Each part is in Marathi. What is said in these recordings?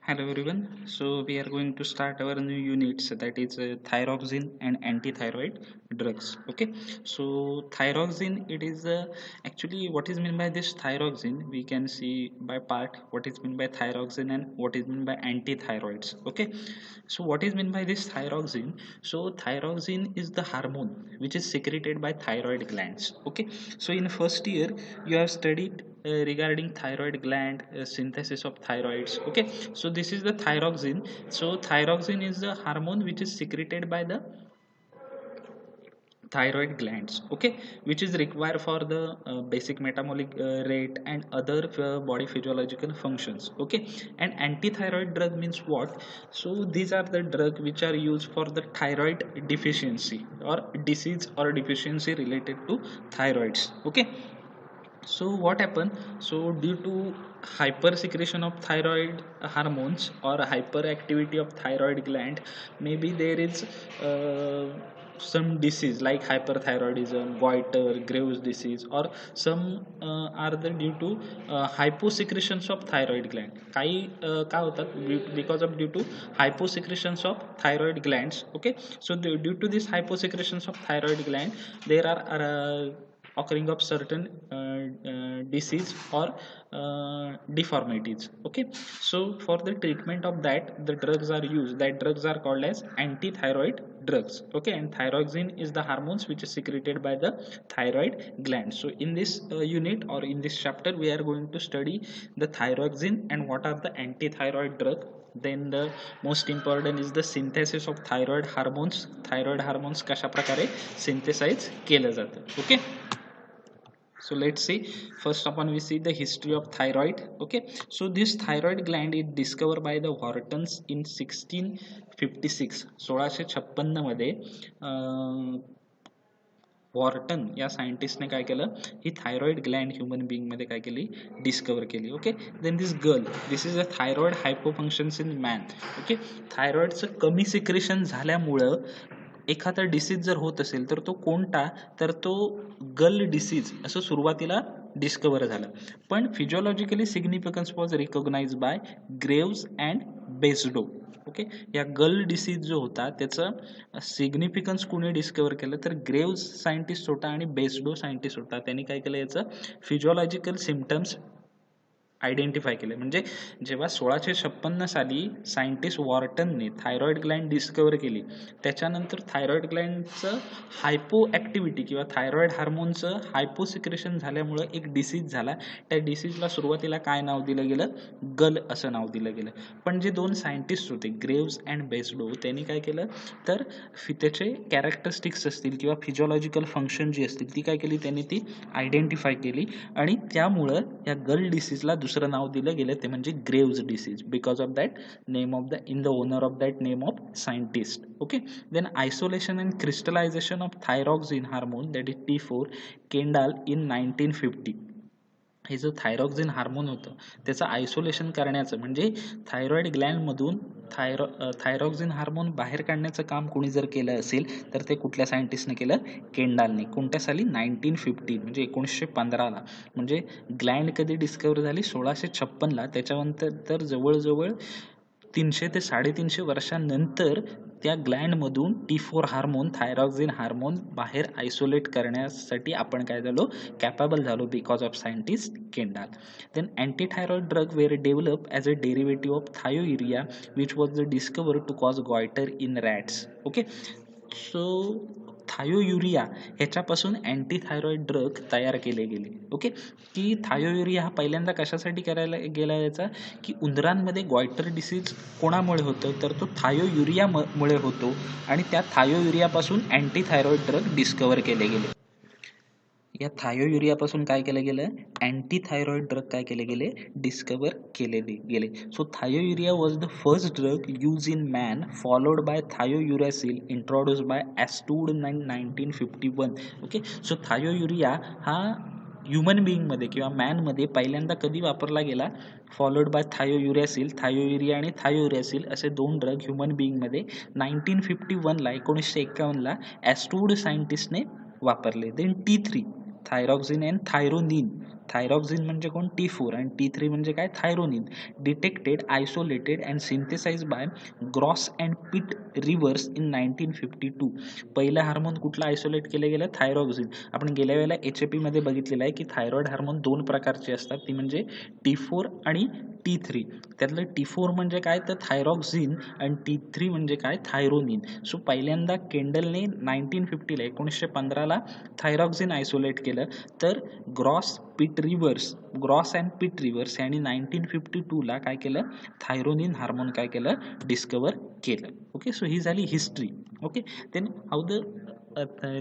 Hello everyone. So we are going to start our new units, that is thyroxine and antithyroid drugs. Okay. So thyroxine, it is actually what is meant by this thyroxine. We can see by part what is meant by thyroxine and what is meant by antithyroids. Okay. So what is meant by this thyroxine? So thyroxine is the hormone which is secreted by thyroid glands. Okay. So in first year you have studied regarding thyroid gland, synthesis of thyroids. Okay, so this is the thyroxine. So thyroxine is the hormone which is secreted by the thyroid glands, okay, which is required for the basic metabolic rate and other body physiological functions. Okay, and antithyroid drug means what? So these are the drug which are used for the thyroid deficiency or disease or deficiency related to thyroids. Okay, so what happened? So due to hypersecretion of thyroid hormones or hyperactivity of thyroid gland, maybe there is some disease like hyperthyroidism, goiter, Graves disease, or some are the due to hyposecretions of thyroid gland. काही काय होतात because of due to hyposecretions of thyroid glands. Okay, so due to this hyposecretions of thyroid gland, there are occurring of certain disease or deformities. Okay, so for the treatment of that, the drugs are used. That drugs are called as antithyroid drugs. Okay, and thyroxine is the hormones which is secreted by the thyroid gland. So in this unit or in this chapter we are going to study the thyroxine and what are the antithyroid drug. Then the most important is the synthesis of thyroid hormones. Thyroid hormones कशा प्रकारे synthesize केलं जातं. Okay, so let's see. First upon we see the history of thyroid. Okay, so this thyroid gland is discovered by the Whartons in 1656. 1656 मध्ये वॉर्टन या सायंटिस्टने काय केलं, ही थायरॉइड ग्लँड ह्युमन बिंग मध्ये काय केली, डिस्कवर केली. Okay, then this girl, this is a thyroid hypofunctions in man. Okay, थायरॉइडचं कमी सिक्रेशन झाल्यामुळं एखादा डिसीज जर होत असेल तर तो कोणता, तर तो गर्ल डिसीज असं सुरुवातीला डिस्कवर झालं. पण physiologically significance was recognize by Graves and Basedow. Okay, या गर्ल डिसीज जो होता त्याचं सिग्निफिकन्स कोणी डिस्कवर केलं, तर ग्रेव्स सायंटिस्ट होता आणि बेस्डो सायंटिस्ट होता. त्यांनी काय केलं, याचं फिजिओलॉजिकल सिम्पटम्स आयडेंटिफाय केले. म्हणजे जेव्हा 1656 साली सायंटिस्ट वॉर्टनने थायरॉइड ग्लँड डिस्कवर केली, त्याच्यानंतर थायरॉइड ग्लँडचं हायपो ॲक्टिव्हिटी किंवा थायरॉइड हार्मोनचं हायपोसिक्रेशन झाल्यामुळं एक डिसीज झाला. त्या डिसीजला सुरुवातीला काय नाव दिलं गेलं, गल असं नाव दिलं गेलं. पण जे दोन सायंटिस्ट होते ग्रेव्स अँड बेस्डो, त्यांनी काय केलं, तर त्याचे कॅरेक्टरिस्टिक्स असतील किंवा फिजिओलॉजिकल फंक्शन जी असतील ती काय केली, त्यांनी ती आयडेंटिफाय केली आणि त्यामुळं या गर्ल डिसीजला दुसरं नाव दिलं गेलं, ते म्हणजे Graves disease, because of that name of the in the owner of that name of scientist. Okay, then isolation and crystallisation of thyroxine hormone, that is T4 Kendall in 1950. हे जो थायरॉक्सिन हार्मोन होतं त्याचं आयसोलेशन करण्याचं, म्हणजे थायरॉइड ग्लँडमधून थायरॉक्सिन हार्मोन बाहेर काढण्याचं काम कोणी जर केलं असेल तर ते कुठल्या सायंटिस्टने केलं, केंडालने. कोणत्या साली, 1950, म्हणजे 1915ला. म्हणजे ग्लँड कधी डिस्कवर झाली, 1656ला. त्याच्यानंतर तर जवळजवळ 300 ते 350 वर्षांनंतर त्या ग्लँडमधून T4 हार्मोन, थायरॉक्सिन हार्मोन बाहेर आयसोलेट करण्यासाठी आपण काय झालो, कॅपेबल झालो, because of scientist Kendall. Then antithyroid drug were develop as a derivative of thiourea which was the discover to cause goiter in rats. Okay, so thiourea ह्याच्यापासून अँटीथायरॉइड ड्रग तयार केले गेले. ओके, की थायोयुरिया हा पहिल्यांदा कशासाठी करायला गेला याचा, की उंदरांमध्ये गॉयटर डिसीज कोणामुळे होतं, तर तो थायोयुरियामुळे होतो आणि त्या थायोयुरियापासून अँटीथायरॉइड ड्रग डिस्कवर केले गेले. या थायोयुरियापासून काय केलं गेलं, अँटीथायरॉइड ड्रग काय केले गेले, डिस्कवर केले गेले. So thiourea was the first drug use in man, followed by thiouracil introduce by Astwood in 1951. Okay, so thiourea हा ह्युमन बिईंगमध्ये किंवा मॅनमध्ये पहिल्यांदा कधी वापरला गेला, फॉलोड बाय थायोयुरॅसिल. थायोयुरिया आणि थायोयुरॅसिल असे दोन ड्रग ह्युमन बिईंगमध्ये 1951ला 1951ला ॲस्टूड सायंटिस्टने वापरले. Then T3 thyroxine and thyronine, thyroxine म्हणजे कोण, T4, आणि T3 म्हणजे काय, thyronine. Detected, isolated and synthesize by Gross and Pitt Rivers in 1952. पहिला हार्मोन कुठला आयसोलेट केलं गेलं, थायरॉक्सिन. आपण गेल्या वेळेला HAP मध्ये बघितलेलं आहे की थायरॉइड हार्मोन दोन प्रकारचे असतात, ती म्हणजे T4 आणि T3. त्यातलं T4 म्हणजे काय तर थायरॉक्सिन आणि T3 म्हणजे काय, थायरोनिन. सो पहिल्यांदा केंडलने 1950ला 1915ला थायरॉक्सिन आयसोलेट केलं, तर ग्रॉस अँड पिट रिव्हर्स यांनी 1952ला काय केलं, थायरोनिन हार्मोन काय केलं, डिस्कवर केलं. ओके, सो ही झाली history. Okay, then how the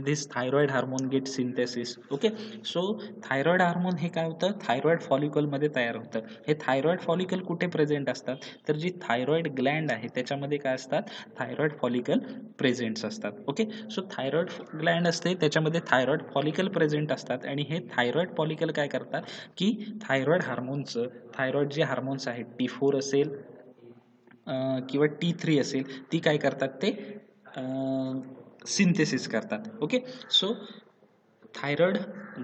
this thyroid hormone get synthesis. Okay, so thyroid hormone हे काय होतं, थायरॉइड फॉलिकल मध्ये तयार होतं. हे थायरॉइड फॉलिकल कुठे प्रेझेंट असतात, तर जी थायरॉइड ग्लँड आहे त्याच्यामध्ये काय असतात, थायरॉइड फॉलिकल प्रेझेंट असतात. ओके, सो थायरॉइड ग्लँड असते त्याच्यामध्ये थायरॉइड फॉलिकल प्रेझेंट असतात, आणि हे थायरॉइड फॉलिकल काय करतात की थायरॉइड हार्मोनचं, थायरॉइड जे हार्मोन्स आहेत T4 असेल किंवा T3 असेल, ती काय करतात ते सिंथेसिस करतात. ओके, सो थायरॉइड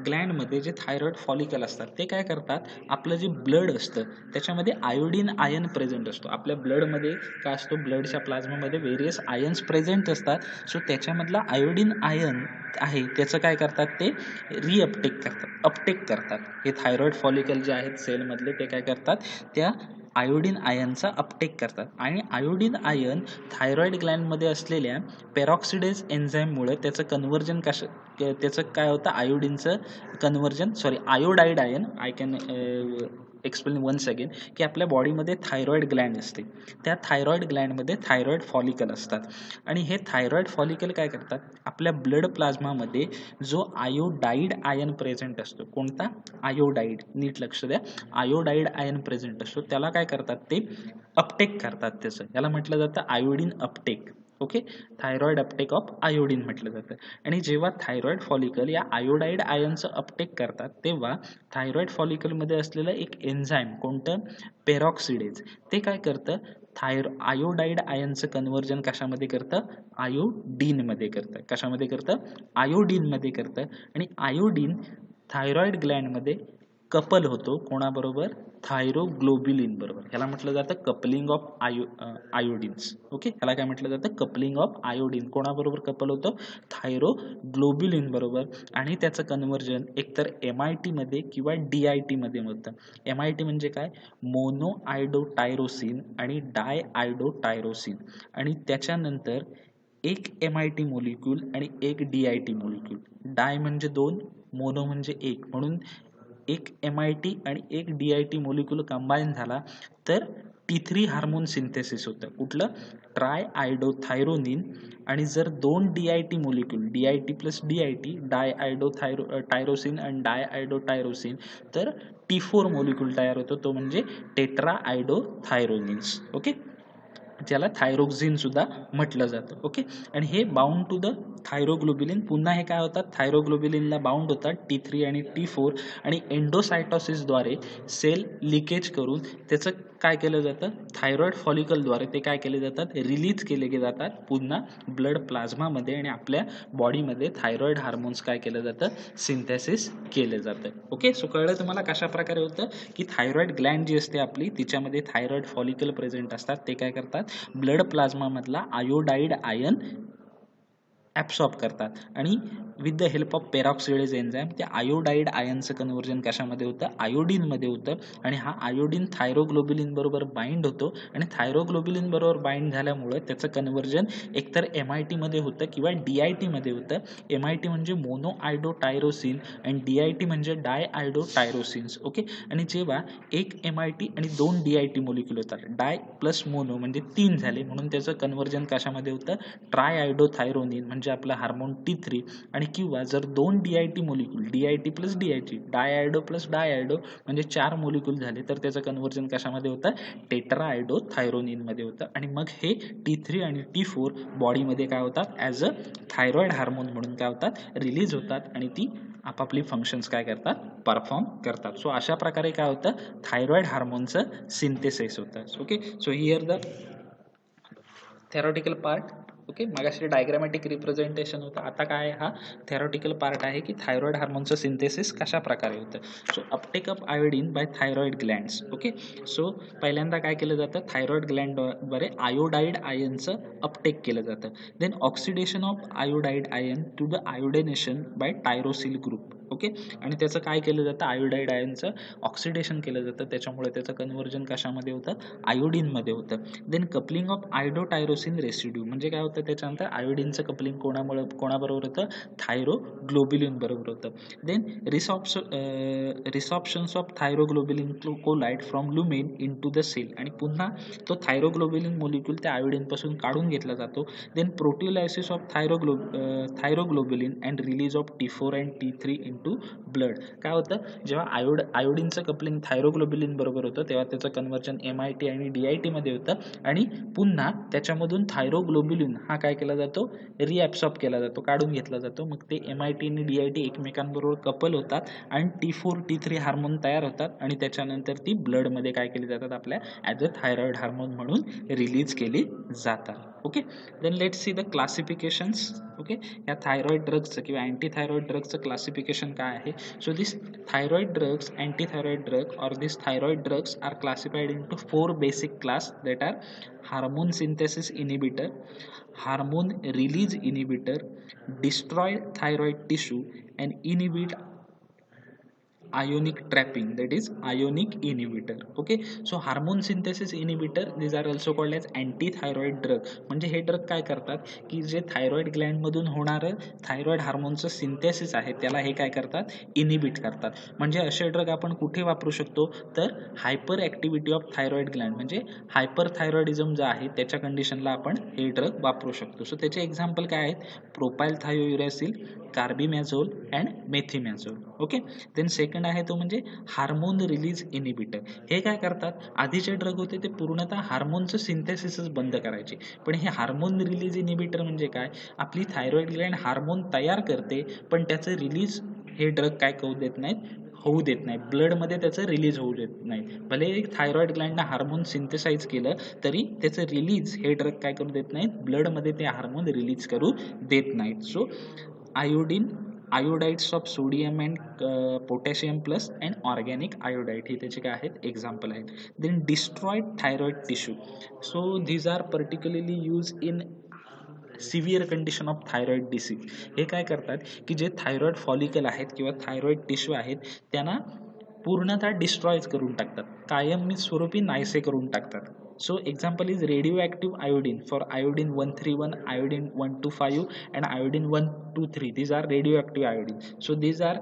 ग्लँडमध्ये जे थायरॉइड फॉलिकल असतात ते काय करतात, आपलं जे ब्लड असतं त्याच्यामध्ये आयोडीन आयन प्रेझेंट असतो. आपल्या ब्लडमध्ये काय असतो, ब्लडच्या प्लाझ्मामध्ये वेरियस आयन्स प्रेझेंट असतात. सो त्याच्यामधला आयोडीन आयन आहे त्याचं काय करतात, ते अपटेक करतात. हे थायरॉइड फॉलिकल जे आहेत सेलमधले ते काय करतात, त्या आयोडीन आयनचा अपटेक करतात. आणि आयोडीन आयन थायरॉइड ग्लँडमध्ये असलेल्या पेरॉक्सिडेज एन्झाईममुळे त्याचं कन्व्हर्जन त्याचं काय होतं, आयोडीनचं conversion, iodide ion, I can explain once again, की आपल्या बॉडीमध्ये थायरॉइड ग्लँड असते, त्या थायरॉइड ग्लँडमध्ये थायरॉइड फॉलिकल असतात, आणि हे थायरॉइड फॉलिकल काय करतात, आपल्या ब्लड प्लाझ्मामध्ये जो आयोडाईड आयन प्रेझेंट असतो, कोणता, आयोडाईड, नीट लक्ष द्या, आयोडाईड आयन प्रेझेंट असतो, त्याला काय करतात, ते अपटेक करतात. त्याचं याला म्हटलं जातं iodine Uptake. Okay, thyroid Uptake of iodine म्हटलं जातं. आणि जेव्हा थायरॉइड फॉलिकल या आयोडाईड आयनचं अपटेक करतात, तेव्हा थायरॉइड फॉलिकलमध्ये असलेलं एक एन्झाईम, कोणतं, पेरॉक्सिडेज, ते काय करतं, आयोडाईड आयनचं कन्व्हर्जन कशामध्ये करतं, आयोडीनमध्ये करतं. कशामध्ये करतं, आयोडीनमध्ये करतं. आणि आयोडीन थायरॉइड ग्लँडमध्ये कपल होतो, कोणाबरोबर, थायरोग्लोब्युलिन बरोबर. ह्याला म्हटलं जातं कपलिंग ऑफ आयोडीन्स. ओके, ह्याला काय म्हटलं जातं, कपलिंग ऑफ आयोडीन. कोणाबरोबर कपल होतं, थायरोग्लोब्युलिन बरोबर. आणि त्याचं कन्व्हर्जन एकतर MIT मध्ये किंवा DIT मध्ये होतं. MIT म्हणजे काय, मोनो आयडोटायरोसिन आणि डाय आयडोटायरोसिन. आणि त्याच्यानंतर एक MIT मोलिक्यूल आणि एक DIT मोलिक्यूल. डाय म्हणजे दोन, मोनो म्हणजे एक, म्हणून एक MIT आणि एक DIT मोलिक्यूल कंबाईन झाला तर T3 हार्मोन सिंथेसिस होतं. कुठलं, ट्राय आयडोथायरोनिन. आणि जर दोन DIT molecule, DIT plus DIT, डाय आयडोटायरोसिन आणि डाय आयडोटायरोसिन, तर T4 मोलिक्यूल तयार होतो, तो म्हणजे टेट्रा आयडोथायरोनिन्स. ओके, ज्याला थायरोक्सिन सुद्धा म्हटलं जातं. ओके, आणि हे बाउंड टू द थायरोग्लोब्युलिन. पुन्हा हे काय होतात, थायरोग्लोब्युलिनला बाउंड होतात T3 आणि T4, आणि एंडोसायटोसिसद्वारे सेल लिकेज करून त्याचं काय केलं जातं, थायरॉइड फॉलिकलद्वारे ते काय केले जातात, रिलीज केले जातात पुन्हा ब्लड प्लाझ्मामध्ये, आणि आपल्या बॉडीमध्ये थायरॉइड हार्मोन्स काय केलं जातं, सिंथेसिस केलं जातं. ओके, सो कळलं तुम्हाला कशा प्रकारे होतं, की थायरॉइड ग्लँड जी असते आपली तिच्यामध्ये थायरॉइड फॉलिकल प्रेझेंट असतात, ते काय करतात, ब्लड प्लाझ्मा मधला आयोडाईड आयन ॲब्सॉर्ब करतात, आणि with the help of peroxidase enzyme त्या आयोडाईड आयनचं कन्व्हर्जन कशामध्ये होतं, आयोडीनमध्ये होतं. आणि हा आयोडीन थायरोग्लोब्युलिन बरोबर बाइंड होतो, आणि थायरोग्लोब्युलिन बरोबर बाइंड झाल्यामुळे त्याचं कन्व्हर्जन एकतर MIT मध्ये होतं किंवा DIT मध्ये होतं. MIT म्हणजे मोनो आयडोटायरोसिन आणि DIT म्हणजे डाय आयडोटायरोसिन्स. ओके, आणि जेव्हा एक MIT आणि दोन DIT मोलिक्यूल होतात, डाय प्लस मोनो म्हणजे 3 झाले, म्हणून त्याचं कन्व्हर्जन कशामध्ये होतं, ट्राय आयडोथायरोनिन म्हणजे आपला हार्मोन T3. आणि किंवा जर दोन DIT molecule, DIT plus DIT, diiodo plus diiodo म्हणजे 4 मोलिक्यूल झाले, तर त्याचं कन्व्हर्जन कशामध्ये होतं, टेट्रा आयडोथायरोनिन मध्ये होतं. आणि मग हे T3 आणि T4 बॉडीमध्ये काय होतात, ॲज अ थायरॉइड हार्मोन म्हणून काय होतात, रिलीज होतात, आणि ती आपापली फंक्शन्स काय करतात, परफॉर्म करतात. सो अशा प्रकारे काय होतं, थायरॉइड हार्मोनचं सिंथेसिस होतं. Okay, so here the theoretical part. Okay, मगाशी डायग्रामॅटिक रिप्रेझेंटेशन होतं, आता काय हा थेरॉटिकल पार्ट आहे की थायरॉइड हार्मोनचं सिंथेसिस कशा प्रकारे होतं. So uptake of iodine by thyroid glands. Okay, so पहिल्यांदा काय केलं जातं, थायरॉइड ग्लँडद्वारे आयोडाइड आयनचं अपटेक केलं जातं. Then oxidation of iodide ion to the iodination by tyrosyl group. Okay, आणि त्याचं काय केलं जातं, आयोडाइड आयनचं ऑक्सिडेशन केलं जातं, त्याच्यामुळे त्याचं कन्व्हर्जन कशामध्ये होतं, आयोडीनमध्ये होतं. देन कपलिंग ऑफ आयडोटायरोसिन रेसिड्यू, म्हणजे काय होतं, त्याच्यानंतर आयोडीनचं कपलिंग कोणाबरोबर होतं, थायरोग्लोबिलिन बरोबर होतं. Then resorptions of thyroglobulin colloid from lumen into the cell, आणि पुन्हा तो थायरोग्लोबिलिन मोलिक्यूल त्या आयोडीनपासून काढून घेतला जातो. Then proteolysis of thyroglobulin and release of T4 and T3 into blood. काय होतं, जेव्हा आयोडीनचं कपलिंग थायरोग्लोबिलिन बरोबर होतं तेव्हा त्याचं कन्व्हर्जन MIT आणि DIT मध्ये होतं, आणि पुन्हा त्याच्यामधून थायरोग्लोबिलिन हा काय केला जातो, रिॲब्सॉर्ब केला जातो, काढून घेतला जातो. मग ते MIT आणि DIT एकमेकांबरोबर कपल होतात आणि T4 T3 हार्मोन तयार होतात, आणि त्याच्यानंतर ती ब्लडमध्ये काय केली जातात, आपल्या ॲज अ थायरॉइड हार्मोन म्हणून रिलीज केली जातात. Okay, then let's see the classifications. Okay, या थायरॉइड ड्रग्सचं किंवा अँटी थायरॉइड ड्रग्सचं क्लासिफिकेशन काय आहे. So this thyroid drugs, anti thyroid drug or this thyroid drugs are classified into 4 basic class that are hormone synthesis inhibitor, hormone release inhibitor, destroy thyroid tissue and inhibit ionic trapping, that is ionic inhibitor. Okay, so hormone synthesis inhibitor, these are also called as anti-thyroid drug. म्हणजे हे ड्रग काय करतात की जे थायरॉइड ग्लँड मधून होणारं थायरॉइड हार्मोनचं सिंथेसिस आहे त्याला हे काय करतात, इनिबिट करतात. म्हणजे असे ड्रग आपण कुठे वापरू शकतो, तर hyper activity of thyroid Gland, म्हणजे हायपर थायरॉइडिझम जो आहे त्याच्या कंडिशनला आपण हे ड्रग वापरू शकतो. सो त्याचे एक्झाम्पल काय आहेत, propyl thiouracil, carbimazole and methimazole. Okay, then second आहे तो म्हणजे हार्मोन रिलीज इनिबिटर. हे काय करतात, आधीचे ड्रग होते ते पूर्णतः हार्मोनचं सिंथेसिसच बंद करायचे, पण हे हार्मोन रिलीज इनिबिटर म्हणजे काय, आपली थायरॉइड ग्लँड हार्मोन तयार करते पण त्याचं रिलीज हे ड्रग काय करू देत नाहीत, होऊ देत नाही, ब्लडमध्ये त्याचं रिलीज होऊ देत नाही. भले थायरॉइड ग्लँडनं हार्मोन सिंथेसाइज केलं तरी त्याचं रिलीज हे ड्रग काय करू देत नाहीत, ब्लडमध्ये ते हार्मोन रिलीज करू देत नाहीत. So iodides of sodium and potassium plus and organic iodide हे त्याचे काय आहेत, एक्झाम्पल आहेत. Then destroyed thyroid tissue. So these are particularly use in severe condition of thyroid disease. हे काय करतात की जे थायरॉइड फॉलिकल आहेत किंवा थायरॉइड टिश्यू आहेत त्यांना पूर्णतः डिस्ट्रॉयच करून टाकतात, कायम स्वरूपी नाहीसे करून टाकतात. So example is radioactive iodine for iodine 131, iodine 125 and iodine 123. These are radioactive iodine. So these are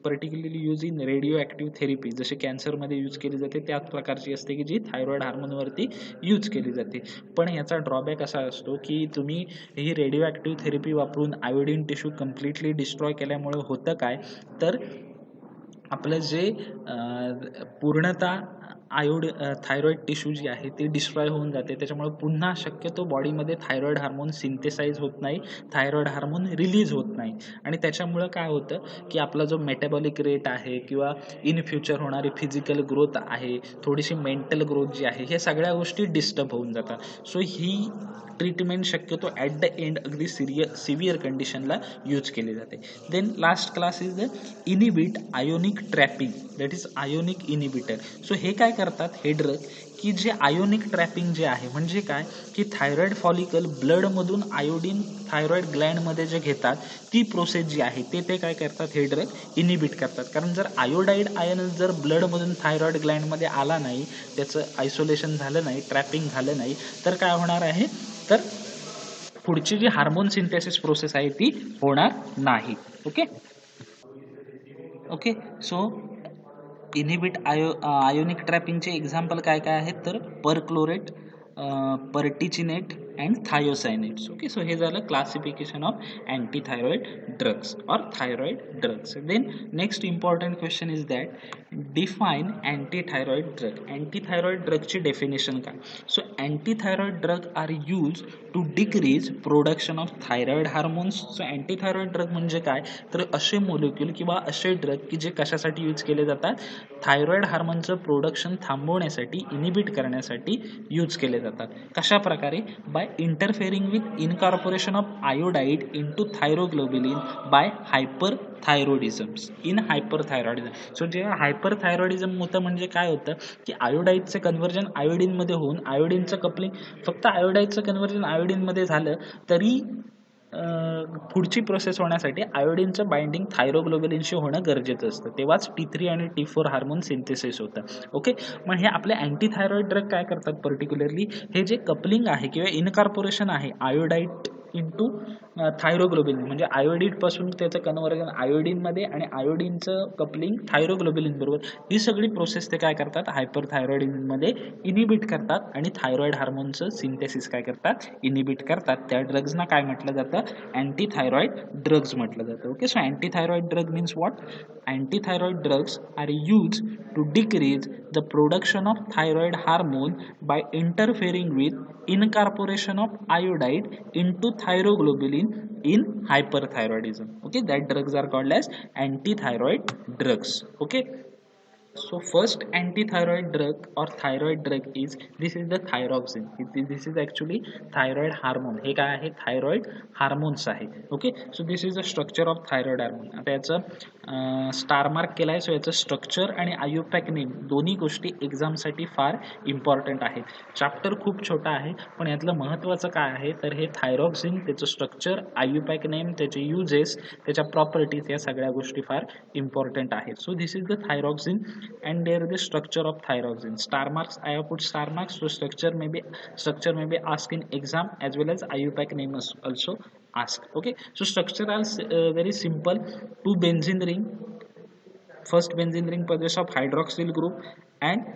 particularly used in radioactive therapy. जसे कॅन्सरमध्ये यूज केली जाते त्याच प्रकारची असते की जी थायरॉइड हार्मोनवरती यूज केली जाते. पण याचा ड्रॉबॅक असा असतो की तुम्ही ही रेडिओ थेरपी वापरून आयोडीन टिश्यू कम्प्लिटली डिस्ट्रॉय केल्यामुळे होतं काय, तर आपलं जे पूर्णतः थायरॉइड टिश्यू जी आहे ती डिस्ट्रॉय होऊन जाते, त्याच्यामुळे पुन्हा शक्यतो बॉडीमध्ये थायरॉइड हार्मोन सिंथेसाइज होत नाही, थायरॉइड हार्मोन रिलीज होत नाही, आणि त्याच्यामुळं काय होतं की आपला जो मेटाबॉलिक रेट आहे किंवा इन फ्युचर होणारी फिजिकल ग्रोथ आहे, थोडीशी मेंटल ग्रोथ जी आहे, हे सगळ्या गोष्टी डिस्टर्ब होऊन जातात. सो ही ट्रीटमेंट शक्यतो ॲट द एंड अगदी सिव्हिअर कंडिशनला यूज केली जाते. Then last class is the inhibit ionic trapping, that is ionic inhibitor. So हे काय करतात हे ड्रग की जे आयोनिक ट्रॅपिंग जे आहे म्हणजे काय की थायरॉइड फॉलिकल ब्लडमधून आयोडीन थायरॉइड ग्लँडमध्ये जे घेतात ती प्रोसेस जी आहे ते काय करतात, हे ड्रग इनिबिट करतात. कारण जर आयोडाइड आयन जर ब्लडमधून थायरॉइड ग्लँडमध्ये आला नाही, त्याचं आयसोलेशन झालं नाही, ट्रॅपिंग झालं नाही, तर काय होणार आहे, तर पुढची जी हार्मोन सिंथेसिस प्रोसेस आहे ती होणार नाही. Okay okay, so inhibit ionic ट्रॅपिंगचे एक्झाम्पल काय काय आहेत, तर perchlorate, pertechnetate and thiocyanates. Okay, so हे झालं classification of anti thyroid drugs or thyroid drugs. Then next important question is that define anti thyroid drug. Anti thyroid ड्रगची डेफिनेशन काय. So anti thyroid drug are use to decrease production of thyroid hormones. So anti thyroid drug म्हणजे काय, तर असे मोलिक्यूल किंवा असे ड्रग की जे कशासाठी यूज केले जातात, थायरॉइड हार्मोनचं प्रोडक्शन थांबवण्यासाठी, इनिबिट करण्यासाठी यूज केले जातात. कशा प्रकारे, by by interfering with incorporation of iodide into thyroglobulin by hyperthyroidisms in hyperthyroidism. So जेव्हा हायपरथायरॉइडिझम होतं म्हणजे काय होतं की आयोडाईडचं कन्व्हर्जन आयोडीनमध्ये होऊन आयोडीनचं कपलिंग, फक्त आयोडाईडचं कन्व्हर्जन आयोडीनमध्ये झालं तरी पुढची प्रोसेस होण्यासाठी आयोडीनचं बाइंडिंग थायरोग्लोबिलिनशी होणं गरजेचं असतं, तेव्हाच T3 आणि T4 हार्मोन सिंथेसिस होतं. ओके, मग हे आपले अँटी थायरॉइड ड्रग काय करतात पर्टिक्युलरली, हे जे कपलिंग आहे किंवा इनकॉर्पोरेशन आहे आयोडाईड इंटू थायरोग्लोबिलिन, म्हणजे आयोडीड पासून त्याचं कन्व्हर्जन आयोडीनमध्ये आणि आयोडीनचं कपलिंग थायरोग्लोबिलिन बरोबर, ही सगळी प्रोसेस ते काय करतात हायपरथायरॉइडिझममध्ये इनिबिट करतात आणि थायरॉइड हार्मोनचं सिंथेसिस काय करतात इनिबिट करतात. त्या ड्रग्सना काय म्हटलं जातं अँटी थायरॉइड ड्रग्स म्हटलं जातं. Okay, so anti thyroid drug means what, anti thyroid drugs are use to decrease the production of thyroid hormone by interfering with incorporation of iodide into thyroglobulin in hyperthyroidism. Okay, that drugs are called as anti-thyroid drugs. Okay, so first anti-thyroid drug or thyroid drug is, this is the thyroxine. This is actually thyroid hormone. हे काय आहे thyroid hormones आहे. Okay, so this is the structure of thyroid hormone. आता याचं स्टार मार्क केला आहे, सो याचं स्ट्रक्चर आणि आयुपॅक नेम दोन्ही गोष्टी एक्झामसाठी फार इम्पॉर्टंट आहेत. चॅप्टर खूप छोटा आहे पण यातलं महत्त्वाचं काय आहे तर हे थायरॉक्सिन, त्याचं स्ट्रक्चर, आयुपॅक नेम, त्याचे युजेस, त्याच्या प्रॉपर्टीज, या सगळ्या गोष्टी फार इम्पॉर्टंट आहेत. So this is the thyroxine and there is the structure of thyroxine. Star marks, I have put star marks, so structure may be asked in exam as well as IUPAC name is also asked. Okay, so structure is very simple. Two benzene ring, first benzene ring possess of hydroxyl group and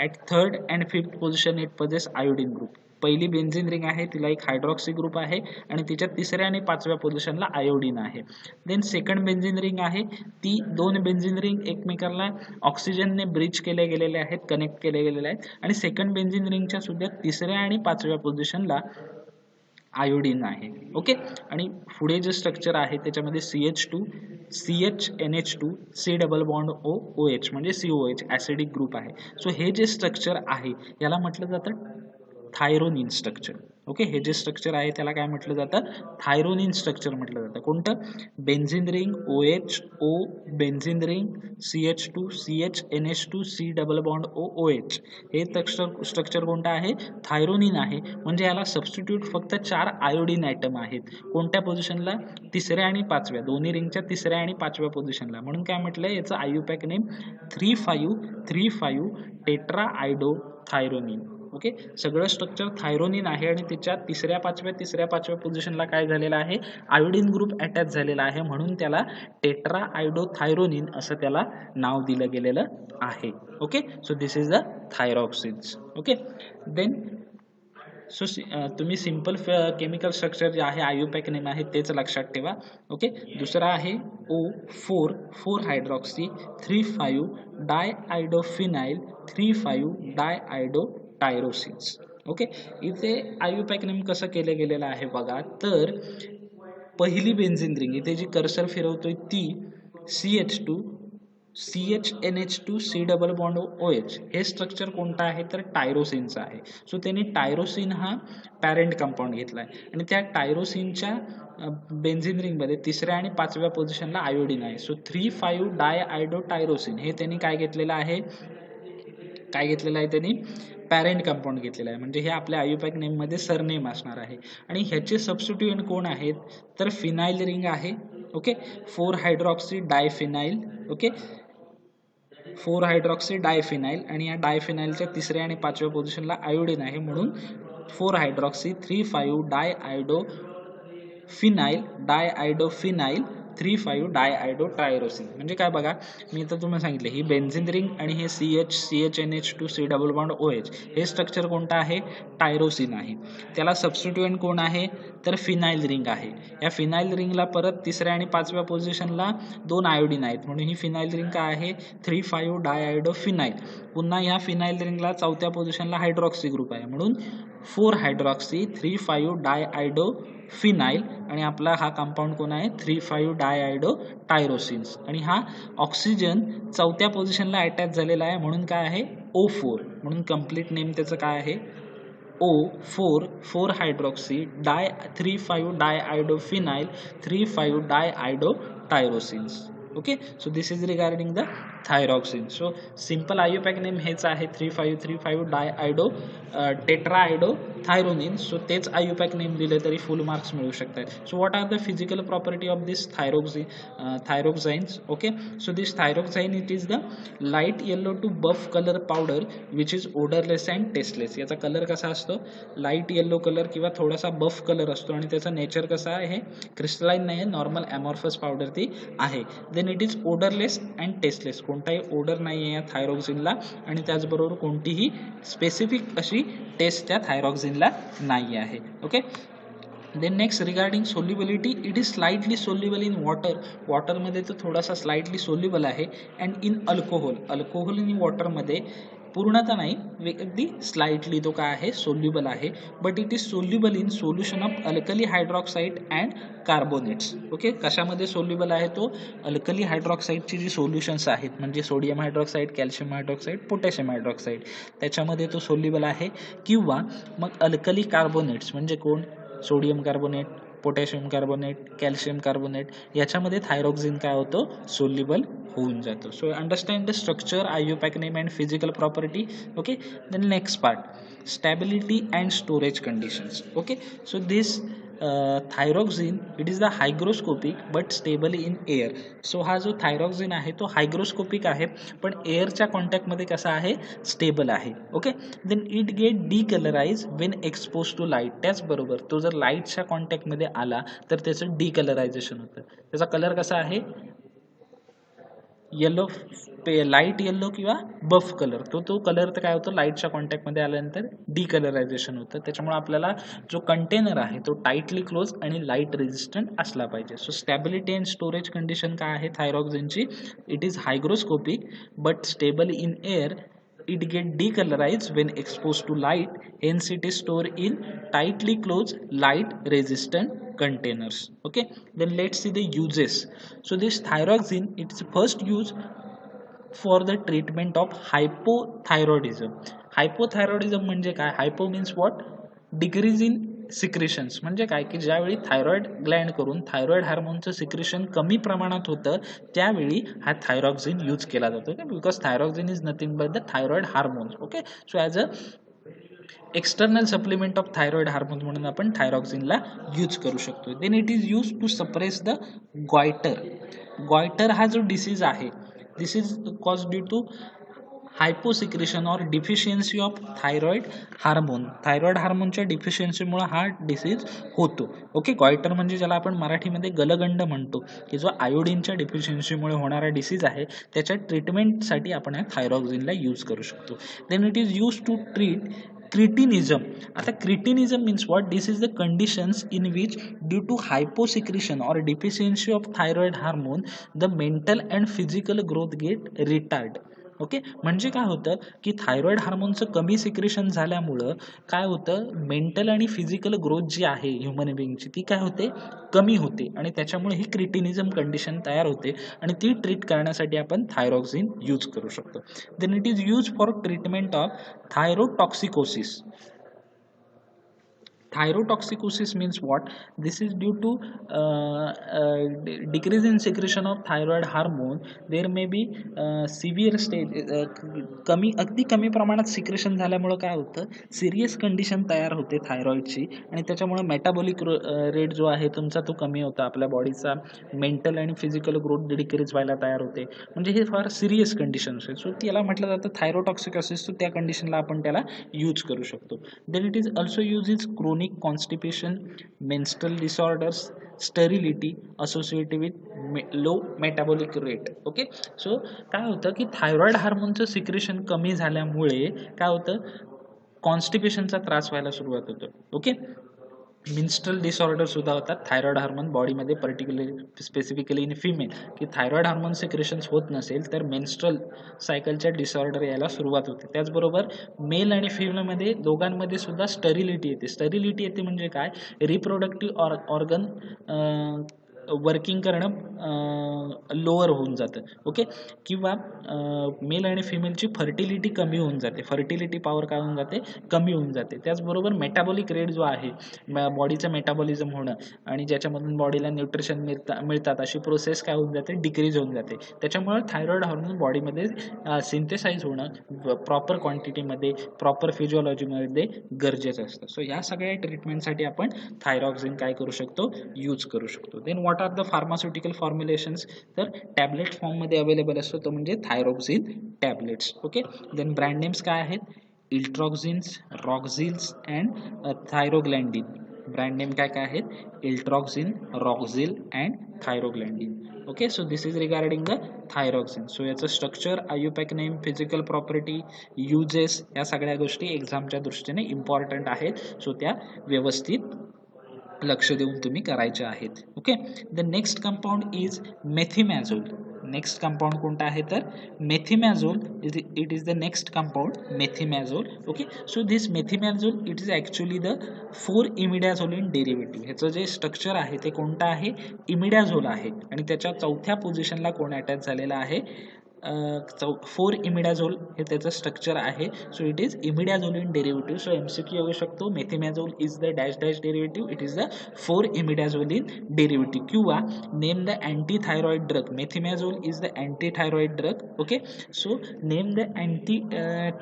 at third and fifth position it possess iodine group. पहिली बेन्झिन रिंग आहे तिला एक हायड्रॉक्सी ग्रुप आहे आणि तिच्या तिसऱ्या आणि पाचव्या पोझिशनला आयोडीन आहे. देन सेकंड बेन्झिन रिंग आहे, ती दोन बेन्झिन रिंग एकमेकांना ऑक्सिजनने ब्रिज केले गेलेले आहेत, कनेक्ट केले गेलेले आहेत आणि सेकंड बेन्झिन रिंगच्या सुद्धा तिसऱ्या आणि पाचव्या पोझिशनला आयोडीन आहे. ओके, आणि पुढे जे स्ट्रक्चर आहे त्याच्यामध्ये CH2 CHNH2 C double bond OH म्हणजे COH ऍसिडिक ग्रुप आहे. सो हे जे स्ट्रक्चर आहे याला म्हटलं जातं थायरोनिन स्ट्रक्चर. ओके, हे जे स्ट्रक्चर आहे त्याला काय म्हटलं जातं थायरोनिन स्ट्रक्चर म्हटलं जातं. कोणतं, benzene ring OH O, benzene ring CH2 CHNH2 C double bond OH, हे स्ट्रक्चर कोणतं आहे थायरोनिन आहे. म्हणजे याला सबस्टिट्यूट फक्त 4 आयोडीन ॲटम आहेत. कोणत्या पोझिशनला, तिसऱ्या आणि पाचव्या, दोन्ही रिंगच्या तिसऱ्या आणि पाचव्या पोझिशनला. म्हणून काय म्हटलंय याचं आयुपॅक नेम 3,5,3,5 टेट्रा आयडो थायरोनिन. ओके, सगळं स्ट्रक्चर थायरोनिन आहे आणि त्याच्या तिसऱ्या पाचव्या पोझिशनला काय झालेलं आहे आयोडीन ग्रुप अटॅच झालेला आहे, म्हणून त्याला टेट्रा आयडो थायरोनिन असं त्याला नाव दिलं गेलेलं आहे. Okay, so this is the thyroxines. Okay, then so तुम्ही सिंपल केमिकल स्ट्रक्चर जे आहे आयुपॅक नेम आहे तेच लक्षात ठेवा. ओके, दुसरा आहे O4 4 हायड्रॉक्सी 3,5 डाय आयडोफिनाइल 3,5 डाय आयडो टायरोसिन्स. ओके, इथे आयुपॅक नेम कसं केलं गेलेलं आहे बघा, तर पहिली बेन्झिन रिंग इथे जी कर्सर फिरवतोय ती CH2 CHNH2 C double bond OH, हे स्ट्रक्चर कोणतं आहे तर टायरोसिनचं आहे. सो त्यांनी टायरोसिन हा पॅरेंट कंपाऊंड घेतला आहे आणि त्या टायरोसिनच्या बेन्झिन रिंगमध्ये तिसऱ्या आणि पाचव्या पोझिशनला आयोडीन आहे. सो 3,5 डाय आयडो टायरोसिन हे त्यांनी काय घेतलेलं आहे त्यांनी पॅरेंट कंपाऊंड घेतलेला आहे. म्हणजे हे आपल्या आयुपॅक नेममध्ये सरनेम असणार आहे आणि ह्याचे सबस्टिट्यूएंट कोण आहेत तर फिनाइल रिंग आहे. Okay, 4 hydroxy diphenyl. Okay, 4 hydroxy diphenyl आणि या डायफिनाइलच्या तिसऱ्या आणि पाचव्या पोझिशनला आयोडीन आहे, म्हणून 4 हायड्रॉक्सी 3,5 डाय आयडो फिनाइल 3,5 डाय आयडो टायरोसिन. म्हणजे काय बघा, मी तर तुम्हाला सांगितलं ही बेन्झिन रिंग आणि हे CHNH2 C double bond OH, हे स्ट्रक्चर कोणतं आहे टायरोसिन आहे. त्याला सबस्टिट्यूएंट कोण आहे तर फिनाइल रिंग आहे. या फिनाइल रिंगला परत तिसऱ्या आणि पाचव्या पोझिशनला 2 आयोडीन आहेत, म्हणून ही फिनाइल रिंग काय आहे 3,5 डाय आयडो फिनाइल. पुन्हा या फिनाइल रिंगला चौथ्या पोझिशनला हायड्रॉक्सी ग्रुप आहे, म्हणून 4 हायड्रॉक्सी 3,5 डाय आयडो फिनाइल आणि आपला हा कंपाऊंड कोण आहे 3,5 डाय आयडो टायरोसिन्स आणि हा ऑक्सिजन चौथ्या पोझिशनला अटॅच झालेला आहे, म्हणून काय आहे O4. म्हणून कंप्लीट नेम त्याचं काय आहे 4 hydroxy di 3,5 diiodophenyl 3,5 diiodotyrosines. Okay, so this is regarding the thyroxine. So simple IUPAC name हेच आहे 3,5 diiodo tetraiodothyronine. So तेच IUPAC नेम दिले तरी फुल मार्क्स मिळू शकतात. So what are the physical property of this thyroxines? Okay, so this thyroxine, it is the light yellow to buff color powder which is odorless and tasteless. याचा कलर कसा असतो, लाईट येलो कलर किंवा थोडासा बफ कलर असतो आणि त्याचा नेचर कसा आहे, क्रिस्टलाइन नाही, नॉर्मल अमॉर्फस पावडर ती आहे. Then it is odourless and tasteless, कोणताही ओडर नाही आहे या थायरॉक्सिनला आणि त्याचबरोबर कोणतीही स्पेसिफिक अशी टेस्ट त्या थायरॉक्सिनला नाही आहे. Okay, then next regarding solubility, it is slightly soluble in वॉटरमध्ये तो थोडासा स्लाइटली सोल्युबल आहे. अँड इन अल्कोहोल इन वॉटरमध्ये पूर्णतः नाही, अगदी स्लाइटली तो काय आहे, सोल्युबल आहे. But it is soluble in solution of alkali hydroxide and carbonates. Okay, कशामध्ये सोल्युबल आहे तो, अल्कली हायड्रॉक्साईडची जी सोल्युशन्स आहेत म्हणजे sodium hydroxide, calcium hydroxide, potassium hydroxide, त्याच्यामध्ये तो सोल्युबल आहे. किंवा मग अल्कली कार्बोनेट्स म्हणजे कोण, sodium carbonate, potassium carbonate, calcium carbonate, याच्यामध्ये थायरॉक्सिन काय होतं, सोल्युबल होऊन जातो. So understand the structure, IUPAC name and physical property. Okay, then next part, stability and storage conditions. Okay, so this thyroxine, it is the hygroscopic but stable in air. So हा जो थायरॉक्सिन आहे तो हायग्रोस्कोपिक आहे पण एअरच्या कॉन्टॅक्टमध्ये कसा आहे, स्टेबल आहे. Okay, then it get decolourise when expose to light. त्याचबरोबर तो जर लाईटच्या कॉन्टॅक्टमध्ये आला तर त्याचं डिकलरायझेशन होतं. त्याचा कलर कसा आहे, येलो, लाईट येलो किंवा बफ कलर. तो कलर तर काय होतो, लाईटच्या कॉन्टॅक्टमध्ये आल्यानंतर डिकलरायझेशन होतं. त्याच्यामुळे आपल्याला जो कंटेनर आहे तो टाईटली क्लोज आणि लाईट रेजिस्टंट असला पाहिजे. So stability and storage condition काय आहे थायरॉक्सिनची, it is hygroscopic but stable in air. It get decolorized when exposed to light, hence it is stored in tightly closed light resistant containers. Okay, then let's see the uses. So this thyroxine, it is first used for the treatment of hypothyroidism. Hypothyroidism म्हणजे काय, hypo means what, decrease in secretions. म्हणजे काय की ज्यावेळी थायरॉइड ग्लँड करून थायरॉइड हार्मोनचं सिक्रेशन कमी प्रमाणात होतं त्यावेळी हा थायरॉक्सिन यूज केला जातो. Okay, because thyroxine is nothing but the thyroid hormone. Okay, so as a external supplement of thyroid hormone म्हणून आपण थायरॉक्सिनला यूज करू शकतो. Then it is use to suppress the goiter हा जो डिसीज आहे, this is cause due to hyposecretion or deficiency of thyroid hormone. Thyroid हार्मोनच्या डिफिशियन्सीमुळे हा डिसीज होतो. ओके, गॉयटर म्हणजे ज्याला आपण मराठीमध्ये गलगंड म्हणतो, की जो आयोडीनच्या डिफिशियन्सीमुळे होणारा डिसीज आहे त्याच्या ट्रीटमेंटसाठी आपण या थायरॉक्सिनला यूज करू शकतो. Then it is use to treat cretinism. आता cretinism means what, this is the conditions in which due to hyposecretion or deficiency of thyroid hormone the mental and physical growth get retard. Okay, म्हणजे काय होतं की थायरॉइड हार्मोनचं कमी सिक्रेशन झाल्यामुळं काय होतं, मेंटल आणि फिजिकल ग्रोथ जी आहे ह्युमन बिंगची ती काय होते, कमी होते आणि त्याच्यामुळे ही क्रिटिनिझम कंडिशन तयार होते आणि ती ट्रीट करण्यासाठी आपण थायरॉक्सिन यूज करू शकतो. Then it is use for treatment of thyrotoxicosis. Thyrotoxicosis means what? This is due to decrease in secretion of thyroid hormone. There may be severe stage, अगदी कमी प्रमाणात सिक्रेशन झाल्यामुळे काय होतं, सिरियस कंडिशन तयार होते थायरॉइडची आणि त्याच्यामुळे मेटाबॉलिक रेट जो आहे तुमचा तो कमी होता, आपल्या बॉडीचा मेंटल आणि फिजिकल ग्रोथ डिक्रीज व्हायला तयार होते. म्हणजे हे फार सिरियस कंडिशन्स आहे. सो त्याला म्हटलं जातं थायरोटॉक्सिकोसिस. सो त्या कंडिशनला आपण त्याला यूज करू शकतो. Then it is also use is chronic constipation, menstrual disorders, sterility associated with low metabolic rate. Okay, so काय होतं की थायरॉइड हार्मोनचं सिक्रेशन कमी झाल्यामुळे काय होतं, कॉन्स्टिपेशनचा त्रास व्हायला सुरुवात होतं. ओके, मिन्स्ट्रल डिसऑर्डर सुद्धा होतात थायरॉइड हार्मोन बॉडीमध्ये, पर्टिक्युलरली स्पेसिफिकली इन फिमेल, की थायरॉइड हार्मोन सिक्रेशन्स होत नसेल तर मेन्स्ट्रल सायकलच्या डिसऑर्डर यायला सुरुवात होते. त्याचबरोबर मेल आणि फिमेलमध्ये दोघांमध्ये सुद्धा स्टरिलिटी येते. स्टरिलिटी येते म्हणजे काय, रिप्रोडक्टिव्ह ऑर्गन वर्किंग करणं लोअर होऊन जातं. ओके, किंवा मेल आणि फिमेलची फर्टिलिटी कमी होऊन जाते, फर्टिलिटी पॉवर काय होऊन जाते, कमी होऊन जाते. त्याचबरोबर मेटाबॉलिक रेट जो आहे, बॉडीचं मेटाबॉलिझम होणं आणि ज्याच्यामधून बॉडीला न्यूट्रिशन मिळतात अशी प्रोसेस काय होऊन जाते, डिक्रीज होऊन जाते. त्याच्यामुळे थायरॉइड हार्मोन बॉडीमध्ये सिंथेसाइज होणं प्रॉपर क्वांटिटीमध्ये, प्रॉपर फिजिओलॉजीमध्ये गरजेचं असतं. सो या सगळ्या ट्रीटमेंटसाठी आपण थायरॉक्सिन काय करू शकतो, यूज करू शकतो. Then what are the pharmaceutical formulations, तर टॅबलेट फॉर्ममध्ये अवेलेबल असतो तो म्हणजे thyroxine tablets. Okay, then brand names काय आहेत, Eltroxins, Roxils and Thyroglandin. Brand name काय काय आहेत, Eltroxin, Roxil and Thyroglandin. Okay, so this is regarding the thyroxine. सो याचं structure, IUPAC name, physical property, uses, या सगळ्या गोष्टी एक्झामच्या दृष्टीने इम्पॉर्टंट आहेत. सो त्या व्यवस्थित लक्ष देऊन तुम्ही करायचे आहेत. Okay, the next compound is methimazole. Next compound कोणता आहे तर methimazole. It is the next compound methimazole. Okay, so this methimazole it is actually the four imidazoline derivative. ह्याचं जे स्ट्रक्चर आहे ते कोणतं आहे, इमिडॅझोल आहे आणि त्याच्या चौथ्या पोझिशनला कोण अटॅच झालेला आहे, 4-इमिडॅझोल हे त्याचं स्ट्रक्चर आहे. So it is imidazoline derivative. So MCQ येऊ शकतो, methimazole is the dash dash derivative, it is the four imidazoline derivative. किंवा name the anti thyroid drug, methimazole is the anti thyroid drug. Okay, so name the anti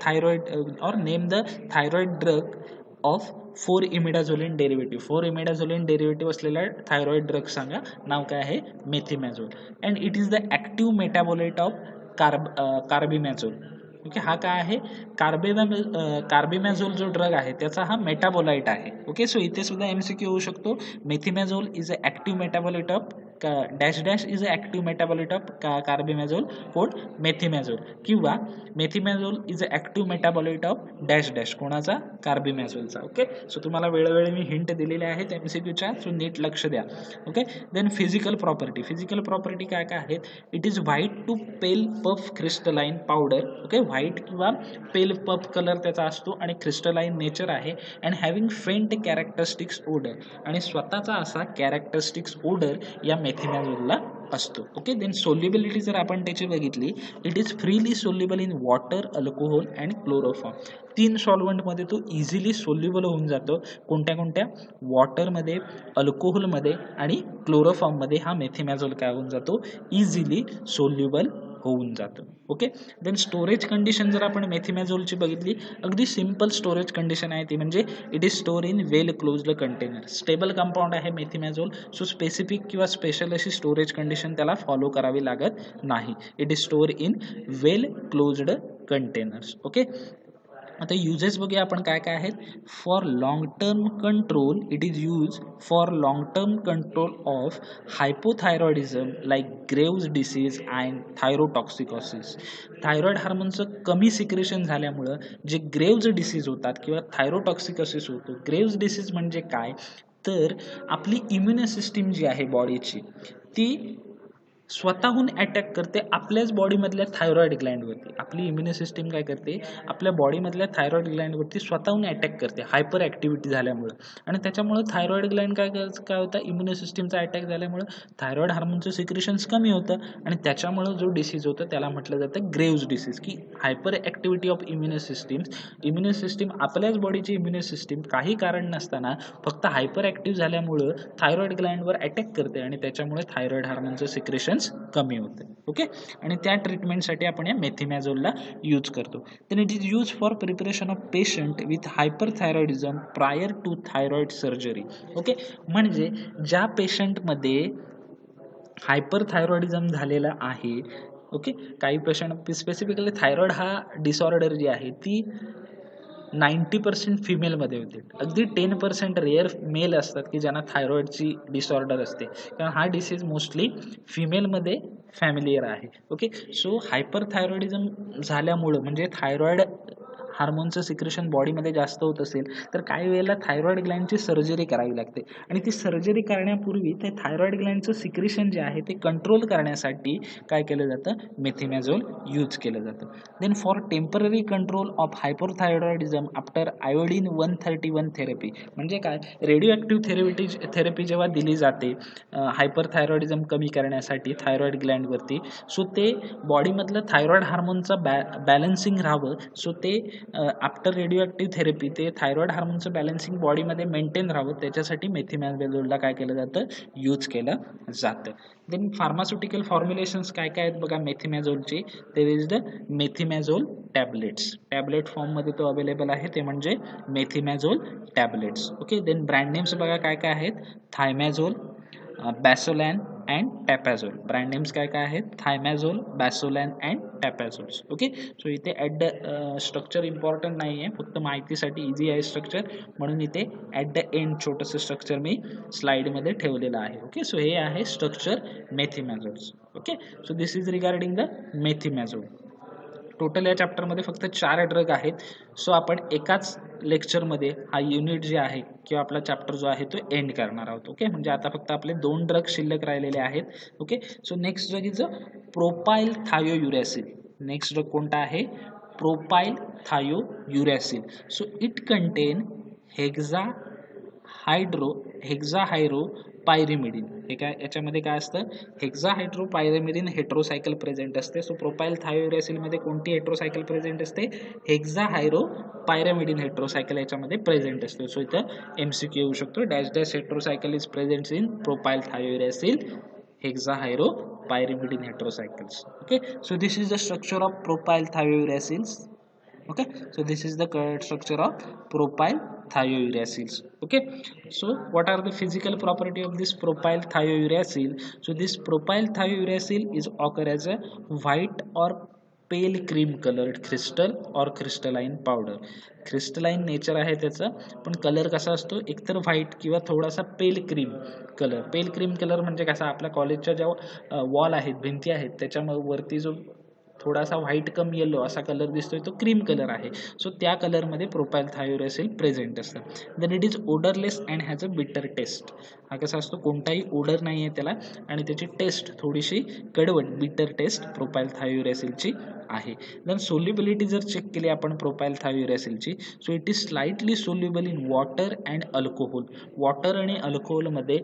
thyroid or name the thyroid drug of four imidazoline derivative. Four imidazoline derivative असलेला थायरॉइड ड्रग सांगा, नाव काय आहे, methimazole. And it is the active metabolite of carbimazole. Okay, हा काय आहे, कार्बिमॅझोल जो ड्रग आहे त्याचा हा मेटाबोलाइट आहे. ओके, सो इथे सुद्धा MCQ होऊ शकतो, methimazole is a active metabolite of dash dash is a active metabolite of carbimazole, कोण, मेथिमॅझोल. किंवा methimazole is a active metabolite of dash dash, कोणाचा, कार्बिमॅझोलचा. ओके, सो तुम्हाला वेळोवेळी मी हिंट दिलेले आहेत MCQच्या, सो नीट लक्ष द्या. Okay, then physical property. Physical property काय काय आहेत, it is white to pale buff crystalline powder. Okay, white किंवा पेल पफ कलर त्याचा असतो आणि क्रिस्टलाइन नेचर आहे. And having faint characteristics odour, आणि स्वतःचा असा कॅरेक्टरिस्टिक्स ओडर या मेथिमॅझोलला असतो. ओके, देन सोल्युबिलिटी जर आपण त्याची बघितली, it is freely soluble in water, alcohol and chloroform. 3 सॉल्वंटमध्ये तो इझिली सोल्युबल होऊन जातो. कोणत्या कोणत्या, वॉटरमध्ये, अल्कोहोलमध्ये आणि क्लोरोफॉर्ममध्ये हा मेथिमॅझोल काय होऊन जातो, इझिली सोल्युबल होऊन जातं. ओके, देन स्टोरेज कंडिशन जर आपण मेथिमॅझोलची बघितली, अगदी सिंपल स्टोरेज कंडिशन आहे ती, म्हणजे it is store in well closed container. Stable compound आहे मेथिमॅझोल, सो स्पेसिफिक किंवा स्पेशल अशी स्टोरेज कंडिशन त्याला फॉलो करावी लागत नाही. It is store in well closed containers. Okay, आता युजेस बघूया आपण काय काय आहेत. For long term control, it is use for long term control of hypothyroidism like Graves disease and thyrotoxicosis. Thyroid हार्मोनचं कमी सिक्रेशन झाल्यामुळं जे ग्रेव्ज डिसीज होतात किंवा थायरोटॉक्सिकोसिस होतो. ग्रेव्ज डिसीज म्हणजे काय, तर आपली इम्युन सिस्टीम जी आहे बॉडीची, ती स्वतःहून अटॅक करते आपल्याच बॉडीमधल्या थायरॉइड ग्लँडवरती. आपली इम्युन सिस्टीम काय करते, आपल्या बॉडीमधल्या थायरॉइड ग्लँडवरती स्वतःहून अटॅक करते हायपर ॲक्टिव्हिटी झाल्यामुळं, आणि त्याच्यामुळं थायरॉइड ग्लँड काय होतं, इम्युन सिस्टीमचा अटॅक झाल्यामुळं थायरॉइड हार्मोनचं सिक्रेशन्स कमी होतं आणि त्याच्यामुळं जो डिसीज होतं त्याला म्हटलं जातं ग्रेव्ज डिसीज, की hyper activity of immune system. Immune system, आपल्याच बॉडीची इम्युन सिस्टीम काही कारण नसताना फक्त हायपर ॲक्टिव्ह झाल्यामुळं थायरॉइड ग्लँडवर अटॅक करते आणि त्याच्यामुळे थायरॉइड हार्मोनचं सिक्रेशन कमी होते. ओके, आणि त्या ट्रीटमेंटसाठी आपण या मेथिमॅझोलला यूज करतो. Then it is use for preparation of patient with hyperthyroidism prior to thyroid surgery. Okay, म्हणजे ज्या पेशंटमध्ये हायपरथायरॉइडिझम झालेला आहे, ओके, काही पेशंट, स्पेसिफिकली थायरॉइड हा डिसऑर्डर जी आहे ती 90% फिमेलमध्ये होते. अगदी 10% रेअर मेल असतात की ज्यांना थायरॉइडची डिसऑर्डर असते, कारण हा डिसीज मोस्टली फिमेलमध्ये फॅमिलियर आहे. ओके, सो हायपरथायरॉइडिझम झाल्यामुळं, म्हणजे थायरॉइड हार्मोनचं सिक्रेशन बॉडीमध्ये जास्त होत असेल तर काही वेळेला थायरॉइड ग्लँडची सर्जरी करावी लागते आणि ती सर्जरी करण्यापूर्वी ते थायरॉइड ग्लँडचं सिक्रेशन जे आहे ते कंट्रोल करण्यासाठी काय केलं जातं, मेथिमॅझोल यूज केलं जातं. Then for temporary control of hypothyroidism after iodine 131 therapy, म्हणजे काय, रेडिओ ॲक्टिव्ह थेरपी जेव्हा दिली जाते हायपरथायरॉइडिझम कमी करण्यासाठी थायरॉइड ग्लँडवरती, सो ते बॉडीमधलं थायरॉइड हार्मोनचं बॅलन्सिंग राहावं, सो ते आफ्टर रेडिओ ॲक्टिव्ह थेरपी ते थायरॉइड हार्मोनचं बॅलन्सिंग बॉडीमध्ये मेंटेन राहावं त्याच्यासाठी मेथिमॅझोलला काय केलं जातं, यूज केलं जातं. देन फार्मास्युटिकल फॉर्म्युलेशन्स काय काय आहेत बघा मेथिमॅझोलचे, there is the methimazole tablets, tablet फॉर्ममध्ये तो अवेलेबल आहे, ते म्हणजे methimazole tablets. Okay, then brand names बघा काय काय आहेत, thiamazole, Basolan and Tapazole. Brand names काय काय आहेत, thiamazole, Basolan and Tapazoles. Okay, so इथे ॲट द स्ट्रक्चर इम्पॉर्टंट नाही आहे, फक्त माहितीसाठी इझी आहे स्ट्रक्चर, म्हणून इथे ॲट द एंड छोटंसं स्ट्रक्चर मी स्लाईडमध्ये ठेवलेलं आहे. ओके, सो हे आहे structure मेथिमॅझोल्स. Okay, so this is regarding the methimazole. Total या चॅप्टरमध्ये फक्त 4 ड्रग आहेत. सो आपण एकाच लेक्चरमध्ये हा युनिट जे आहे किंवा आपला चॅप्टर जो आहे तो एंड करणार आहोत. ओके, म्हणजे आता फक्त आपले 2 ड्रग शिल्लक राहिलेले आहेत. Okay, so next drug is propyl thiouracil. Next drug कोणता आहे, propyl thiouracil. So it contain hexahydropyrimidine. हे काय, याच्यामध्ये काय असतं, हेक्झाहायड्रोपायरिमिडिन हेट्रोसायकल प्रेझेंट असते. सो प्रोपाइल थायोयुरॅसिलमध्ये कोणती हेट्रोसायकल प्रेझेंट असते, हेक्झाहायड्रोपायरिमिडिन हेट्रोसायकल याच्यामध्ये प्रेझेंट असते. सो इथं MCQ येऊ शकतो, dash dash heterocycle is present in propyl thiouracil hexahydropyrimidine heterocycles. Okay, so this is the structure of propyl thiouracils. Okay, so this is the current structure of propyl thiouracils. Okay, so what are the physical property of this propyl thiouracil? So this propyl thiouracil is occur as a white or pale cream coloured crystal और क्रिस्टलाइन पावडर. क्रिस्टलाइन नेचर आहे त्याचं, पण कलर कसा असतो, एकतर व्हाईट किंवा थोडासा पेल क्रीम कलर. पेल क्रीम कलर म्हणजे कसा, आपल्या कॉलेजच्या ज्या वॉल आहेत, भिंती आहेत, त्याच्यावरती जो थोडासा व्हाईट कम येलो असा कलर दिसतोय तो क्रीम कलर आहे. सो त्या कलरमध्ये प्रोपाइल थायोयुरॅसिल प्रेझेंट असतं. Then it is odourless and has a bitter taste. हा कसा असतो, कोणताही ओडर नाही आहे त्याला आणि त्याची टेस्ट थोडीशी कडवट बिटर टेस्ट प्रोपाइल थायोयुरॅसिलची आहे. देन सोल्युबिलिटी जर चेक केली आपण प्रोपाइल थायोयुरॅसिलची, so it is slightly soluble in water and alcohol. Water आणि अल्कोहोलमध्ये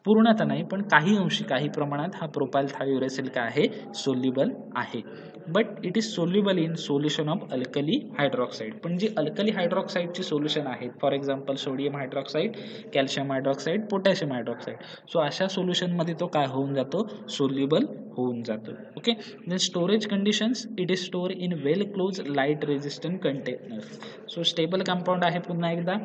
पूर्णतः नाही पण काही अंशी काही प्रमाणात हा प्रोपाइल थायोयुरॅसिल काय आहे, सोल्युबल आहे. But it is soluble in solution of alkali hydroxide. पण जी अल्कली हायड्रॉक्साईडची सोल्युशन आहेत, for example sodium hydroxide, calcium hydroxide, potassium hydroxide, so अशा सोल्युशनमध्ये तो काय होऊन जातो, सोल्युबल होऊन जातो. Okay, then storage conditions, it is store in well close light resistant container. So stable compound आहे, पुन्हा एकदा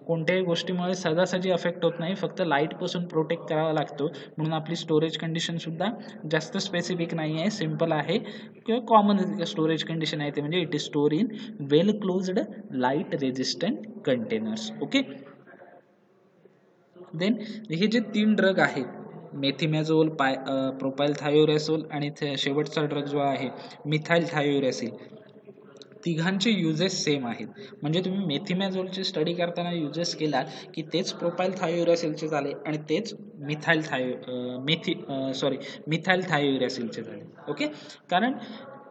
कोणत्याही गोष्टीमुळे सहजासहजी अफेक्ट होत नाही, फक्त लाईटपासून प्रोटेक्ट करावा लागतो, म्हणून आपली स्टोरेज कंडिशनसुद्धा जास्त स्पेसिफिक नाही आहे, सिम्पल आहे किंवा कॉमन स्टोरेज कंडिशन आहे, ते म्हणजे it is store in well closed light resistant containers. Okay, then हे जे 3 ड्रग आहेत, मेथिमॅझोल, प्रोपाइल थायोयुरॅसिल आणि शेवटचा ड्रग जो आहे मिथाइल थायोयुरॅसिल, तिघांचे युजेस सेम आहेत. म्हणजे तुम्ही मेथिमॅझोलचे स्टडी करताना युजेस केला की तेच प्रोपाइल थायोयुरॅसिलचे झाले आणि तेच मिथाइल थायोयुरॅसिलचे झाले. ओके, कारण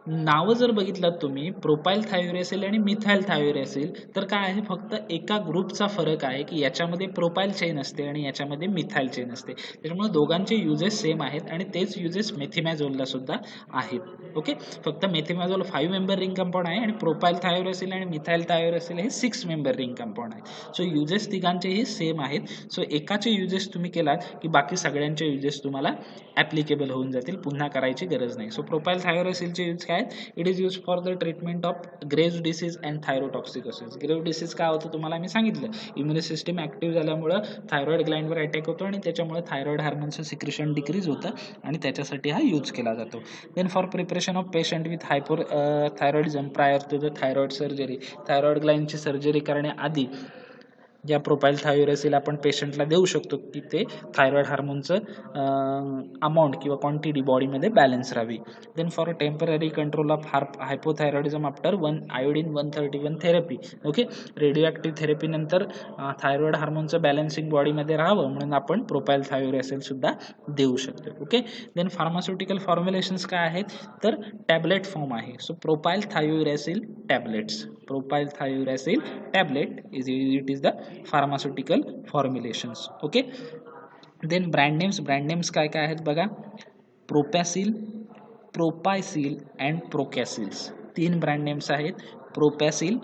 नावं जर बघितलात तुम्ही प्रोपाइल थायोयुरॅसिल आणि मिथाइल थायोयुरॅसिल, तर काय आहे, फक्त एका ग्रुपचा फरक आहे की याच्यामध्ये प्रोपाइल चेन असते आणि याच्यामध्ये मिथाइल चेन असते. त्याच्यामुळे दोघांचे युजेस सेम आहेत आणि तेच युजेस मेथिमॅझोलला सुद्धा आहेत. ओके, फक्त मेथिमॅझोल 5 मेंबर रिंग कंपाऊंड आहे आणि प्रोपाइल थायोयुरॅसिल आणि मिथाइल थायोयुरॅसिल हे 6 मेंबर रिंग कंपाऊंड आहेत. सो युजेस तिघांचेही सेम आहेत. सो एकाचे युजेस तुम्ही केलात की बाकी सगळ्यांचे युजेस तुम्हाला ॲप्लिकेबल होऊन जातील, पुन्हा करायची गरज नाही. सो प्रोपाइल थायोयुरॅसिलचे यूज काय, it is use for the treatment of Graves disease and thyrotoxicosis. Grave disease काय होतं तुम्हाला मी सांगितलं, इम्युन सिस्टम ॲक्टिव्ह झाल्यामुळं थायरॉइड ग्लँडवर अटॅक होतो आणि त्याच्यामुळे थायरॉइड हार्मोनचं सिक्रेशन डिक्रीज होतं आणि त्याच्यासाठी हा यूज केला जातो. Then for preparation of patient with thyroidism prior to the thyroid surgery, thyroid ग्लँडची सर्जरी करण्याआधी या प्रोपाइल थायोरेसिल आपण पेशंटला देऊ शकतो की ते थायरॉइड हार्मोनचं अमाऊंट किंवा क्वांटिटी बॉडीमध्ये बॅलन्स राहावी. Then for temporary control of hypothyroidism after iodine 131 therapy. Okay, radio active therapy नंतर थायरॉइड हार्मोनचं बॅलन्सिंग बॉडीमध्ये राहावं म्हणून आपण प्रोपाइल थायोरेसिल सुद्धा देऊ शकतो. ओके, देन फार्मास्युटिकल फॉर्म्युलेशन्स काय आहेत तर टॅबलेट फॉर्म आहे. So propyl thiouracil tablets, propyl thiouracil tablet it is the pharmaceutical formulations. Okay, then brand names काय काय आहेत बघा. Propacil, Propycil and Procasils, 3 brand names आहेत. Propacil,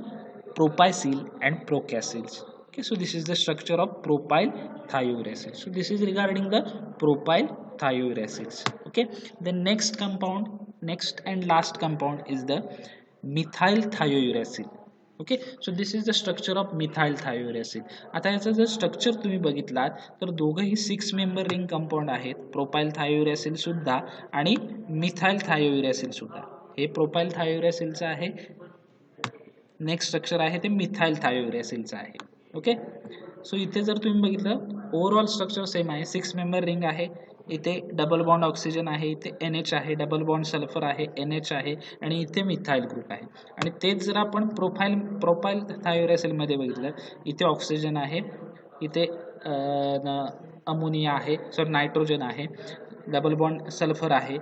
Propycil and Procasils. Okay, so this is the structure of propyl thiouracil. So this is regarding the propyl thiouracils. Okay, the next and last compound is the methyl thiouracil. Okay, so this is the structure of methyl thiouracil. आता याचं जर स्ट्रक्चर तुम्ही बघितलात तर दोघंही 6 मेंबर रिंग कंपाऊंड आहेत. प्रोपाइल थायोरेसिल सुद्धा आणि मिथाइल थायोरेसिल सुद्धा. हे प्रोपाइल थायोरेसिलचं आहे. नेक्स्ट स्ट्रक्चर आहे ते मिथाइल थायोरेसिलचं आहे. ओके, सो इथे जर तुम्ही बघितलं ओव्हरऑल स्ट्रक्चर सेम आहे. 6 मेंबर रिंग आहे. इथे डबल बॉन्ड ऑक्सिजन आहे, इथे NH आहे, डबल बॉन्ड सल्फर आहे, NH आहे आणि इथे मिथाइल ग्रुप आहे. आणि तेच जर आपण प्रोपाइल थायोरेसिलमध्ये बघितलं, इथे ऑक्सिजन आहे, इथे अमोनिया आहे, नायट्रोजन आहे, डबल बॉन्ड सल्फर आहे,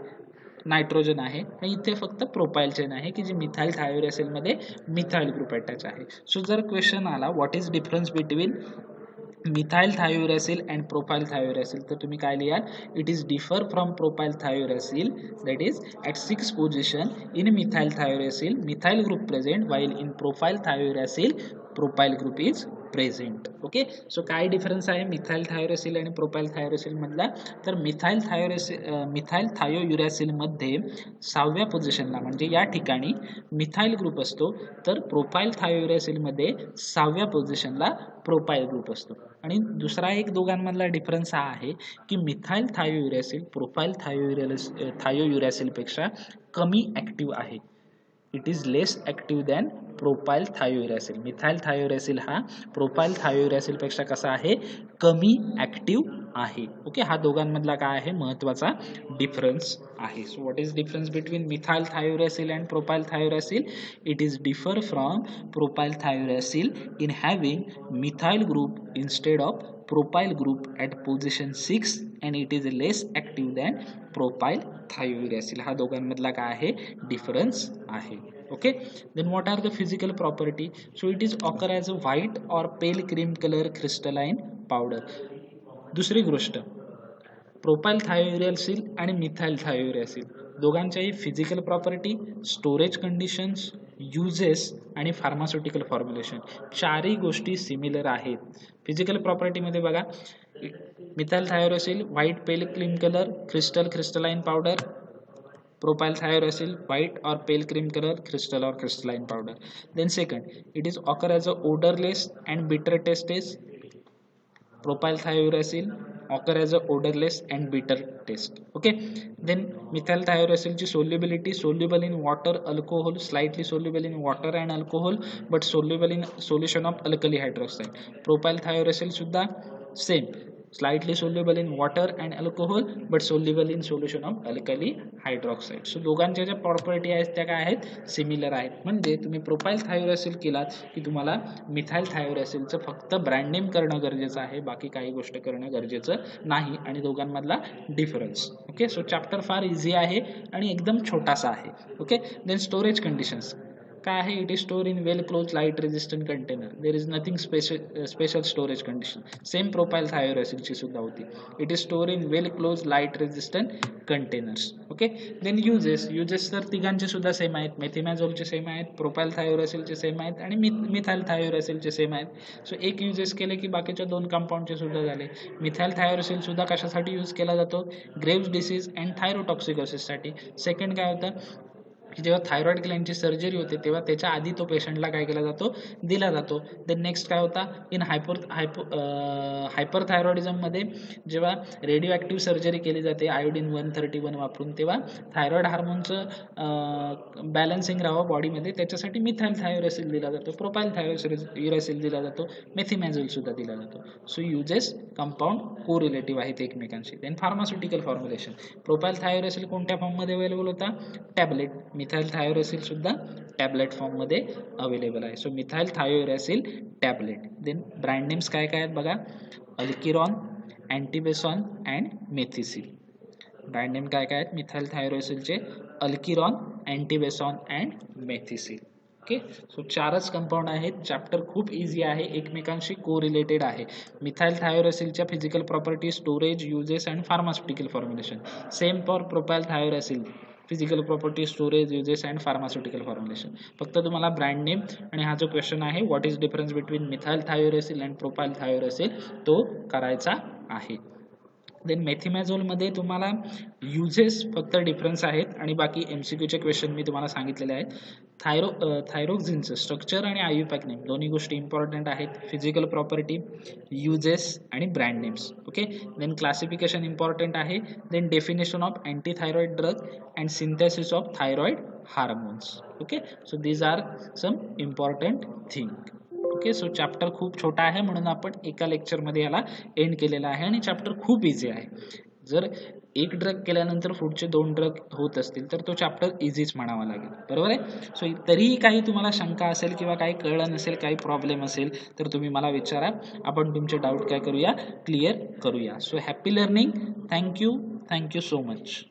नायट्रोजन आहे आणि इथे फक्त प्रोपाइल चेन आहे की जी मिथाइल थायोरेसिलमध्ये मिथाइल ग्रुप अटॅच आहे. सो जर क्वेश्चन आला what is difference between methyl thiouracil and propyl thiouracil तर तुम्ही काय लिहाल, it is differ from propyl thiouracil that is at 6 position in methyl thiouracil methyl group present while in propyl thiouracil propyl group is present. Okay, so काय डिफरन्स आहे मिथाइल थायोरेसिल आणि प्रोपाइल थायोरेसिल मधला तर मिथाइल थायोयुरॅसिल मध्ये 6व्या पोझिशनला म्हणजे या ठिकाणी मिथाइल ग्रुप असतो तर प्रोपाइल थायोयुरॅसिल मध्ये 6व्या पोझिशनला प्रोपाइल ग्रुप असतो. आणि दुसरा एक दोघांमधला डिफरन्स हा आहे की मिथाइल थायोयुरॅसिल प्रोपाइल थायोयुरॅसिल पेक्षा कमी ऍक्टिव्ह आहे. It is less active than propyl thiouracil. Methyl thiouracil हा प्रोपाइल थायोयुरॅसिल पेक्षा कसा आहे, कमी ऍक्टिव्ह आहे. ओके, हा दोघांमधला काय आहे महत्वाचा डिफरन्स आहे. So what is difference between methyl thiouracil and propyl thiouracil? It is differ from propyl thiouracil in having methyl group instead of propyl group at position 6 and it is less active than propyl thiouracil. हा दोघांमधला काय आहे डिफरन्स आहे. Okay, then what are the physical property? So it is occur as a white or pale cream color crystalline powder. दुसरी गोष्ट प्रोपाइल थायोयुरॅसिल आणि मिथाइल थायोयुरॅसिल दोघांच्याही physical property, storage conditions, uses आणि फार्मास्युटिकल फॉर्म्युलेशन चारही गोष्टी सिमिलर आहेत. फिजिकल प्रॉपर्टीमध्ये बघा, methyl thiouracil white pale cream colour crystalline powder, propyl thiouracil white और पेल क्रीम कलर क्रिस्टल और crystalline powder. Then second, it is occur as a odourless and bitter taste is propyl thiouracil occur as a odorless and bitter taste. Okay, then methyl thioracil ची solubility soluble in water, alcohol, slightly soluble in water and alcohol but soluble in solution of alkali hydroxide. propyl thioracil सुद्धा same, slightly soluble in water and alcohol but soluble in solution of alkali hydroxide. So दोघांच्या ज्या प्रॉपर्टी आहेत त्या काय आहेत सिमिलर आहेत. म्हणजे तुम्ही प्रोपाइल थायोयुरॅसिल केलात की तुम्हाला मिथाइल थायोयुरॅसिलचं फक्त ब्रँड नेम करणं गरजेचं आहे, बाकी काही गोष्ट करणं गरजेचं नाही आणि दोघांमधला डिफरन्स. ओके, सो चॅप्टर फार इझी आहे आणि एकदम छोटासा आहे. ओके, देन स्टोरेज कंडिशन्स काय आहे, it is store in well close light resistant container. There is nothing special storage condition. Same propyl थायोयुरॅसिलची सुद्धा होती. It is store in well close light resistant containers. Okay, then uses तर तिघांचे सुद्धा सेम आहेत. मेथिमॅझोलचे सेम आहेत, प्रोपाइल थायोयुरॅसिलचे सेम आहेत आणि मिथाइल थायोयुरॅसिलचे सेम आहेत. सो एक युजेस केले की बाकीच्या 2 कंपाऊंडचे सुद्धा झाले. मिथाइल थायोयुरॅसिल सुद्धा कशासाठी यूज केला जातो, ग्रेव्स डिसीज अँड थायरोटॉक्सिकोसिससाठी. सेकंड काय होतं, की जेव्हा थायरॉइड ग्लँडची सर्जरी होते तेव्हा त्याच्या आधी तो पेशंटला काय केला जातो, दिला जातो. देन नेक्स्ट काय होता, इन हायपरथायरॉइडिझममध्ये जेव्हा रेडिओ ॲक्टिव्ह सर्जरी केली जाते आयोडीन 131 वापरून, तेव्हा थायरॉइड हार्मोनचं बॅलन्सिंग राहावं बॉडीमध्ये, त्याच्यासाठी मिथाइल थायोरेसिल दिला जातो, प्रोपाइल थायोरेसिल दिला जातो, मेथिमॅझोल सुद्धा दिला जातो. सो युजेस कंपाऊंड को रिलेटिव्ह आहेत एकमेकांशी. देन फार्मास्युटिकल फॉर्म्युलेशन, प्रोपाइल थायोरेसिल कोणत्या फॉर्ममध्ये अवेलेबल होता, टॅबलेट. मिथाइल थायोरेसिल सुद्धा टॅबलेट फॉर्ममध्ये अवेलेबल आहे. So methyl thiouracil tablet. Then brand names काय काय आहेत बघा, Alkiron, Antibason and Methicil. Brand name काय काय आहेत मिथाइल थायोरेसिलचे, Alkiron, Antibason and Methicil. Okay, so 4च कंपाऊंड आहेत. चॅप्टर खूप इझी आहे, एकमेकांशी को रिलेटेड आहे. मिथाइल थायोरेसिलच्या physical property, storage, uses and pharmaceutical formulation. Same for propyl thiouracil, physical property, storage, uses and pharmaceutical formulation. फक्त तुम्हाला ब्रँड नेम आणि हा जो क्वेश्चन आहे what is difference between methyl thiouracil and propyl thiouracil तो करायचा आहे. देन मेथिमॅझोलमध्ये तुम्हाला युजेस फक्त डिफरन्स आहेत आणि बाकी MCQचे क्वेश्चन मी तुम्हाला सांगितलेले आहेत. थायरोक्सिनचं स्ट्रक्चर आणि IUPAC नेम दोन्ही गोष्टी इम्पॉर्टंट आहेत. फिजिकल प्रॉपर्टी, युजेस आणि brand names. Okay, then classification important आहे. Then definition of anti thyroid drug and synthesis of thyroid hormones. Okay, so these are some important thing. Okay, so chapter खूप छोटा आहे म्हणून आपण एका लेक्चरमध्ये याला एंड केलेला आहे आणि चॅप्टर खूप इझी आहे. जर एक ड्रग केल्यानंतर पुढचे 2 ड्रग होत असतील तर तो चॅप्टर इझीच म्हणावा लागेल, बरोबर आहे. सो तरीही काही तुम्हाला शंका असेल किंवा काही कळलं नसेल, काही प्रॉब्लेम असेल तर तुम्ही मला विचारा, आपण तुमचे डाऊट काय करूया, क्लिअर करूया. So happy learning. Thank you so much.